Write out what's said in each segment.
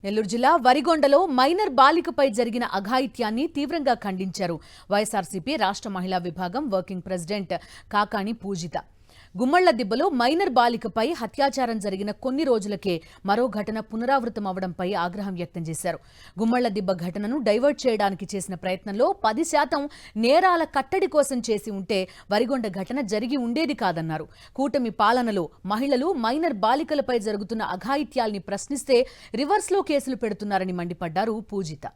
నెల్లూరు జిల్లా వరిగొండలో మైనర్ బాలికపై జరిగిన అఘాయిత్యాన్ని తీవ్రంగా ఖండించారు వైఎస్ఆర్సీపీ రాష్ట్ర మహిళా విభాగం వర్కింగ్ ప్రెసిడెంట్ కాకాణి పూజిత. గుమ్మళ్లదిబ్బలో మైనర్ బాలికపై అత్యాచారం జరిగిన కొన్ని రోజులకే మరో ఘటన పునరావృతమవడంపై ఆగ్రహం వ్యక్తం చేశారు. గుమ్మళ్లదిబ్బ ఘటనను డైవర్ట్ చేయడానికి చేసిన ప్రయత్నంలో 10% నేరాల కట్టడి కోసం చేసి ఉంటే వరిగొండ ఘటన జరిగి ఉండేది కాదన్నారు. కూటమి పాలనలో మహిళలు మైనర్ బాలికలపై జరుగుతున్న అఘాయిత్యాల్ని ప్రశ్నిస్తే రివర్స్లో కేసులు పెడుతున్నారని మండిపడ్డారు పూజిత.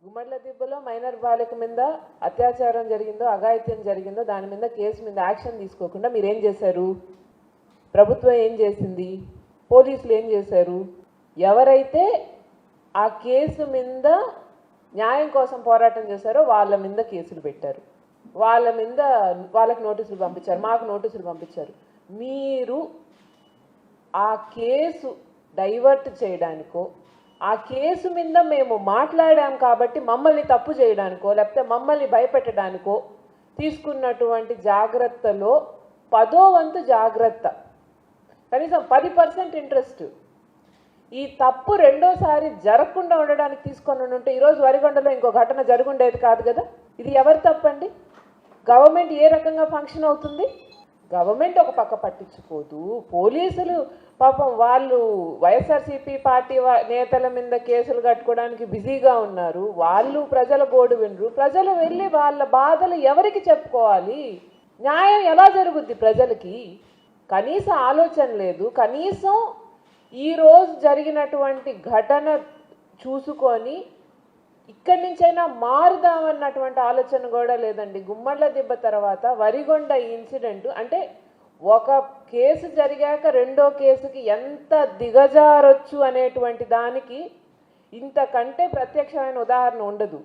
గుమ్మళ్లదిబ్బలో మైనర్ బాలిక మీద అత్యాచారం జరిగిందో అఘాయిత్యం జరిగిందో దాని మీద కేసు మీద యాక్షన్ తీసుకోకుండా మీరేం చేశారు? ప్రభుత్వం ఏం చేసింది? పోలీసులు ఏం చేశారు? ఎవరైతే ఆ కేసు మీద న్యాయం కోసం పోరాటం చేశారో వాళ్ళ మీద కేసులు పెట్టారు, వాళ్ళకి నోటీసులు పంపించారు, మాకు నోటీసులు పంపించారు. మీరు ఆ కేసు డైవర్ట్ చేయడానికో ఆ కేసు మీద మేము మాట్లాడాం కాబట్టి మమ్మల్ని తప్పు చేయడానికో లేకపోతే మమ్మల్ని భయపెట్టడానికో తీసుకున్నటువంటి జాగ్రత్తలో 10వ వంతు జాగ్రత్త, కనీసం 10% ఇంట్రెస్ట్ ఈ తప్పు రెండోసారి జరగకుండా ఉండడానికి తీసుకొని ఉంటే ఈరోజు వరిగొండలో ఇంకో ఘటన జరుగుండేది కాదు కదా. ఇది ఎవరి తప్పండి? గవర్నమెంట్ ఏ రకంగా ఫంక్షన్ అవుతుంది? గవర్నమెంట్ ఒక పక్క పట్టించుకోదు, పోలీసులు పాపం వాళ్ళు వైఎస్ఆర్సీపీ పార్టీ నేతల మీద కేసులు కట్టుకోవడానికి బిజీగా ఉన్నారు. వాళ్ళు ప్రజల గోడు వినరు. ప్రజలు వెళ్ళి వాళ్ళ బాధలు ఎవరికి చెప్పుకోవాలి? న్యాయం ఎలా జరుగుద్ది ప్రజలకి? కనీసం ఆలోచన లేదు. కనీసం ఈరోజు జరిగినటువంటి ఘటన చూసుకొని ఇక్కడి నుంచైనా మారుదామన్నటువంటి ఆలోచన కూడా లేదండి. గుమ్మళ్లదిబ్బ తర్వాత వరిగొండ ఇన్సిడెంట్ అంటే ఒక కేసు జరిగాక రెండో కేసుకి ఎంత దిగజారొచ్చు అనేటువంటి దానికి ఇంతకంటే ప్రత్యక్షమైన ఉదాహరణ ఉండదు.